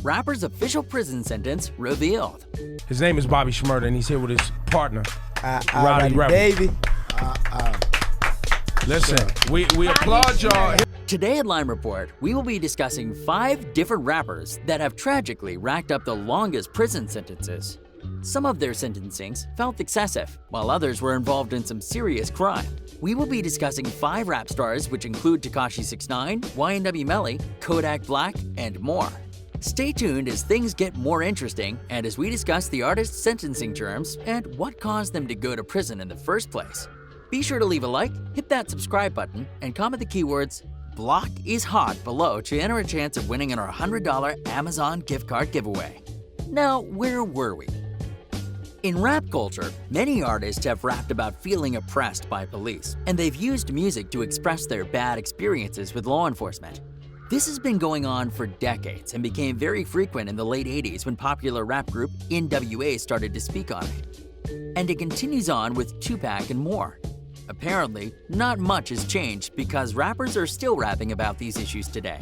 rapper's official prison sentence revealed. His name is Bobby Shmurda, and he's here with his partner, Rowdy Baby. Listen, we applaud y'all. Today at Line Report, we will be discussing 5 different rappers that have tragically racked up the longest prison sentences. Some of their sentencings felt excessive, while others were involved in some serious crime. We will be discussing 5 rap stars, which include Takashi 6ix9ine, YNW Melly, Kodak Black, and more. Stay tuned as things get more interesting and as we discuss the artists' sentencing terms and what caused them to go to prison in the first place. Be sure to leave a like, hit that subscribe button, and comment the keywords "Block is hot" below to enter a chance of winning our $100 Amazon gift card giveaway. Now, where were we? In rap culture, many artists have rapped about feeling oppressed by police, and they've used music to express their bad experiences with law enforcement. This has been going on for decades and became very frequent in the late 80s when popular rap group NWA started to speak on it. And it continues on with Tupac and more. Apparently, not much has changed because rappers are still rapping about these issues today.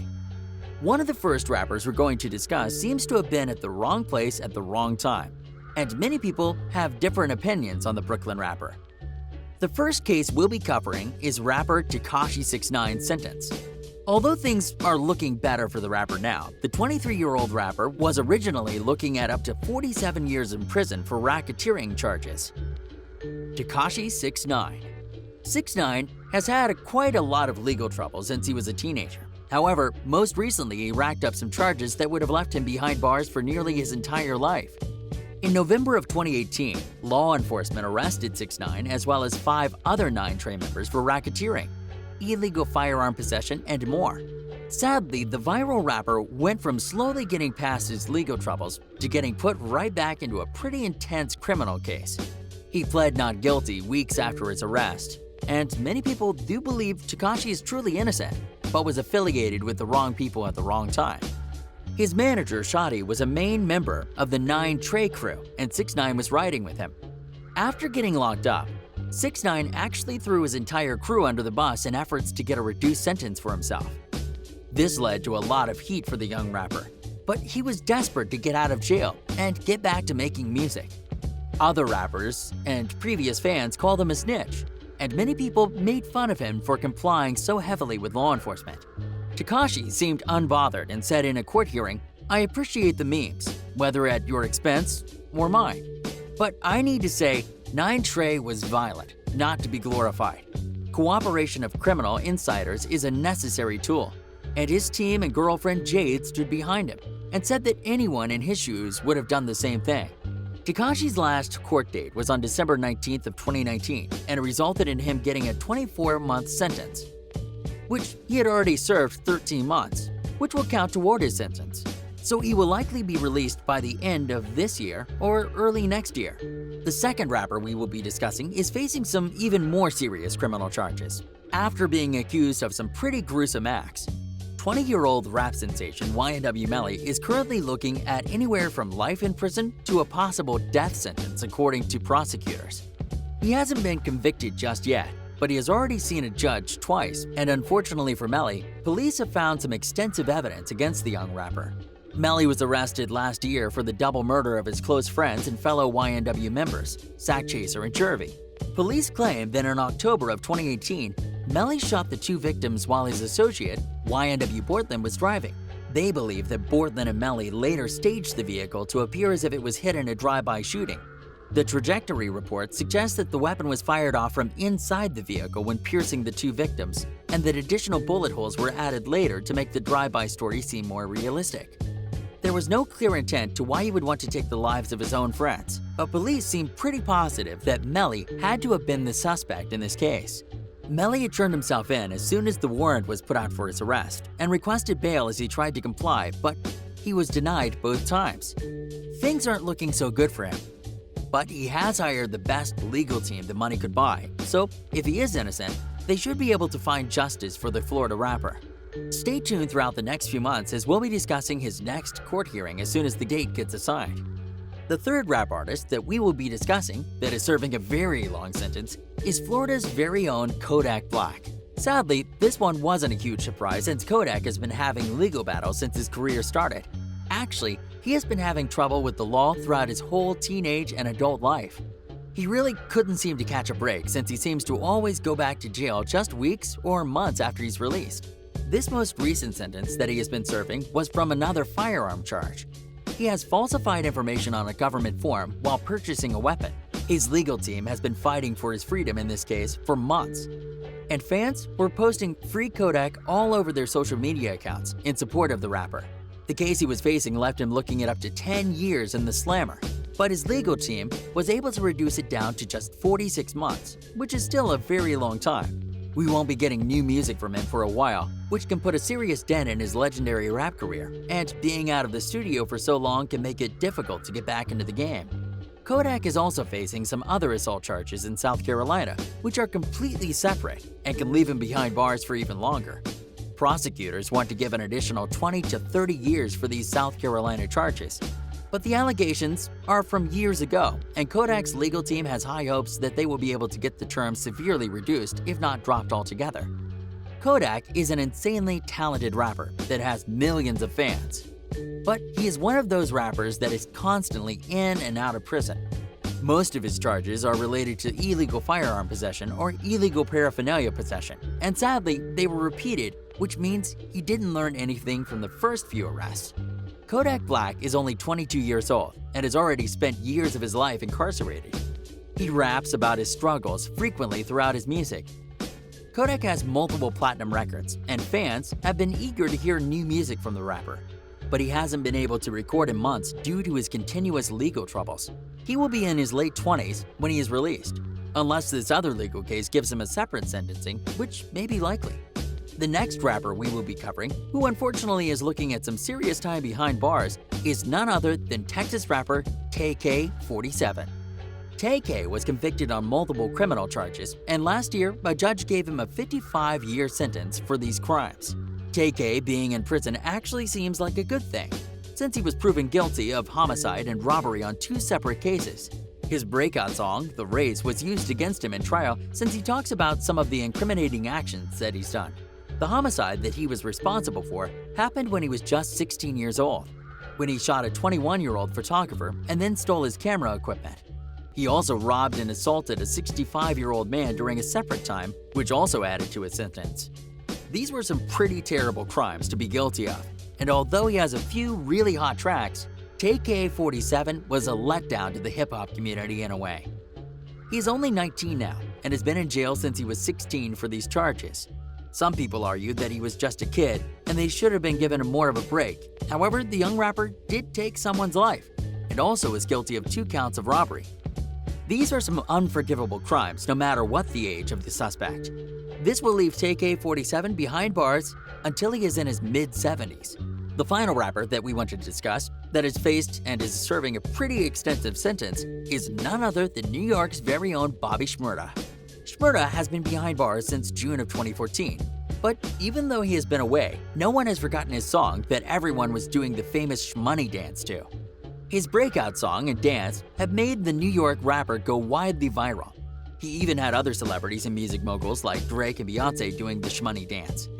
One of the first rappers we're going to discuss seems to have been at the wrong place at the wrong time, and many people have different opinions on the Brooklyn rapper. The first case we'll be covering is rapper Takashi 6ix9ine's sentence. Although things are looking better for the rapper now, the 23-year-old rapper was originally looking at up to 47 years in prison for racketeering charges. Takashi 6ix9ine. 6ix9ine has had quite a lot of legal trouble since he was a teenager. However, most recently he racked up some charges that would have left him behind bars for nearly his entire life. In November of 2018, law enforcement arrested 6ix9ine as well as 5 other 9 Trey members for racketeering, illegal firearm possession, and more. Sadly, the viral rapper went from slowly getting past his legal troubles to getting put right back into a pretty intense criminal case. He pled not guilty weeks after his arrest, and many people do believe Takashi is truly innocent, but was affiliated with the wrong people at the wrong time. His manager, Shotty, was a main member of the 9 Trey crew, and 6ix9ine was riding with him. After getting locked up, 6ix9ine actually threw his entire crew under the bus in efforts to get a reduced sentence for himself. This led to a lot of heat for the young rapper, but he was desperate to get out of jail and get back to making music. Other rappers and previous fans called him a snitch, and many people made fun of him for complying so heavily with law enforcement. Takashi seemed unbothered and said in a court hearing, "I appreciate the memes, whether at your expense or mine. But I need to say, 9 Trey was violent, not to be glorified. Cooperation of criminal insiders is a necessary tool, and his team and girlfriend Jade stood behind him and said that anyone in his shoes would have done the same thing." Takashi's last court date was on December 19th of 2019, and it resulted in him getting a 24-month sentence, which he had already served 13 months, which will count toward his sentence. So he will likely be released by the end of this year or early next year. The second rapper we will be discussing is facing some even more serious criminal charges after being accused of some pretty gruesome acts. 20-year-old rap sensation Ynw Mele is currently looking at anywhere from life in prison to a possible death sentence according to prosecutors. He hasn't been convicted just yet, but he has already seen a judge twice, and unfortunately for Mele, police have found some extensive evidence against the young rapper. Mele was arrested last year for the double murder of his close friends and fellow YNW members, Sack Chaser and Chervy. Police claim that in October of 2018, Mele shot the 2 victims while his associate, YNW Bortlen, was driving. They believe that Bortlen and Mele later staged the vehicle to appear as if it was hit in a drive-by shooting. The trajectory report suggests that the weapon was fired off from inside the vehicle when piercing the 2 victims, and that additional bullet holes were added later to make the drive-by story seem more realistic. There was no clear intent to why he would want to take the lives of his own friends, but police seem pretty positive that Mele had to have been the suspect in this case. Mele had turned himself in as soon as the warrant was put out for his arrest and requested bail as he tried to comply, but he was denied both times. Things aren't looking so good for him. But he has hired the best legal team the money could buy, so if he is innocent, they should be able to find justice for the Florida rapper. Stay tuned throughout the next few months as we'll be discussing his next court hearing as soon as the date gets assigned. The third rap artist that we will be discussing, that is serving a very long sentence, is Florida's very own Kodak Black. Sadly, this one wasn't a huge surprise since Kodak has been having legal battles since his career started. Actually, he has been having trouble with the law throughout his whole teenage and adult life. He really couldn't seem to catch a break since he seems to always go back to jail just weeks or months after he's released. This most recent sentence that he has been serving was from another firearm charge. He has falsified information on a government form while purchasing a weapon. His legal team has been fighting for his freedom in this case for months. And fans were posting free Kodak all over their social media accounts in support of the rapper. The case he was facing left him looking at up to 10 years in the slammer, but his legal team was able to reduce it down to just 46 months, which is still a very long time. We won't be getting new music from him for a while, which can put a serious dent in his legendary rap career, and being out of the studio for so long can make it difficult to get back into the game. Kodak is also facing some other assault charges in South Carolina, which are completely separate and can leave him behind bars for even longer. Prosecutors want to give an additional 20 to 30 years for these South Carolina charges, but the allegations are from years ago, and Kodak's legal team has high hopes that they will be able to get the term severely reduced, if not dropped altogether. Kodak is an insanely talented rapper that has millions of fans. But he is one of those rappers that is constantly in and out of prison. Most of his charges are related to illegal firearm possession or illegal paraphernalia possession, and sadly, they were repeated, which means he didn't learn anything from the first few arrests. Kodak Black is only 22 years old and has already spent years of his life incarcerated. He raps about his struggles frequently throughout his music. Kodak has multiple platinum records, and fans have been eager to hear new music from the rapper. But he hasn't been able to record in months due to his continuous legal troubles. He will be in his late 20s when he is released, unless this other legal case gives him a separate sentencing, which may be likely. The next rapper we will be covering, who unfortunately is looking at some serious time behind bars, is none other than Texas rapper Tay-K 47. Tay-K was convicted on multiple criminal charges, and last year a judge gave him a 55-year sentence for these crimes. Tay-K being in prison actually seems like a good thing, since he was proven guilty of homicide and robbery on 2 separate cases. His breakout song, The Race, was used against him in trial since he talks about some of the incriminating actions that he's done. The homicide that he was responsible for happened when he was just 16 years old, when he shot a 21-year-old photographer and then stole his camera equipment. He also robbed and assaulted a 65-year-old man during a separate time, which also added to his sentence. These were some pretty terrible crimes to be guilty of, and although he has a few really hot tracks, Tay-K 47 was a letdown to the hip-hop community in a way. He's only 19 now and has been in jail since he was 16 for these charges. Some people argue that he was just a kid and they should have been given more of a break. However, the young rapper did take someone's life and also is guilty of 2 counts of robbery. These are some unforgivable crimes no matter what the age of the suspect. This will leave Tay-K 47 behind bars until he is in his mid-70s. The final rapper that we want to discuss that has faced and is serving a pretty extensive sentence is none other than New York's very own Bobby Shmurda. Shmurda has been behind bars since June of 2014. But even though he has been away, no one has forgotten his song that everyone was doing the famous Shmoney dance to. His breakout song and dance have made the New York rapper go widely viral. He even had other celebrities and music moguls like Drake and Beyonce doing the Shmoney dance,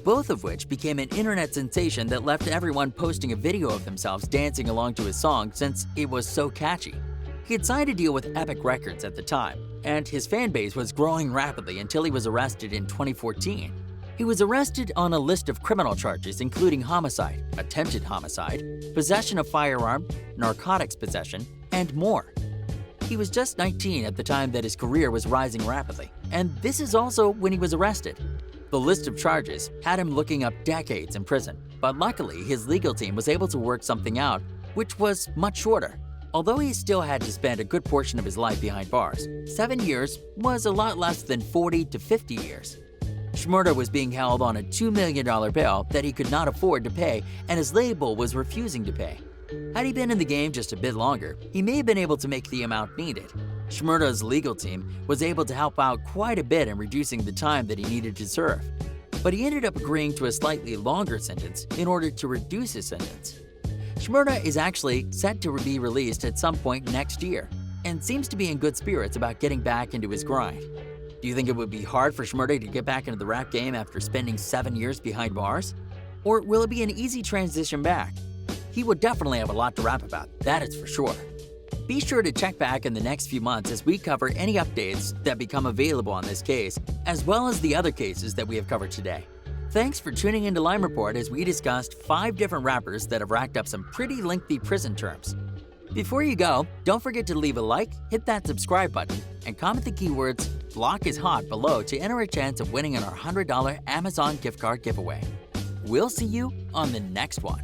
both of which became an internet sensation that left everyone posting a video of themselves dancing along to his song since it was so catchy. He had signed a deal with Epic Records at the time, and his fan base was growing rapidly until he was arrested in 2014. He was arrested on a list of criminal charges including homicide, attempted homicide, possession of firearm, narcotics possession, and more. He was just 19 at the time that his career was rising rapidly, and this is also when he was arrested. The list of charges had him looking up decades in prison, but luckily his legal team was able to work something out, which was much shorter. Although he still had to spend a good portion of his life behind bars, 7 years was a lot less than 40 to 50 years. Shmurda was being held on a $2 million bail that he could not afford to pay, and his label was refusing to pay. Had he been in the game just a bit longer, he may have been able to make the amount needed. Shmurda's legal team was able to help out quite a bit in reducing the time that he needed to serve, but he ended up agreeing to a slightly longer sentence in order to reduce his sentence. Shmurda is actually set to be released at some point next year and seems to be in good spirits about getting back into his grind. Do you think it would be hard for Shmurda to get back into the rap game after spending 7 years behind bars? Or will it be an easy transition back? he would definitely have a lot to rap about, that is for sure. Be sure to check back in the next few months as we cover any updates that become available on this case, as well as the other cases that we have covered today. Thanks for tuning into Lime Report as we discussed 5 different rappers that have racked up some pretty lengthy prison terms. Before you go, don't forget to leave a like, hit that subscribe button, and comment the keywords "Block is hot" below to enter a chance of winning an $100 Amazon gift card giveaway. We'll see you on the next one.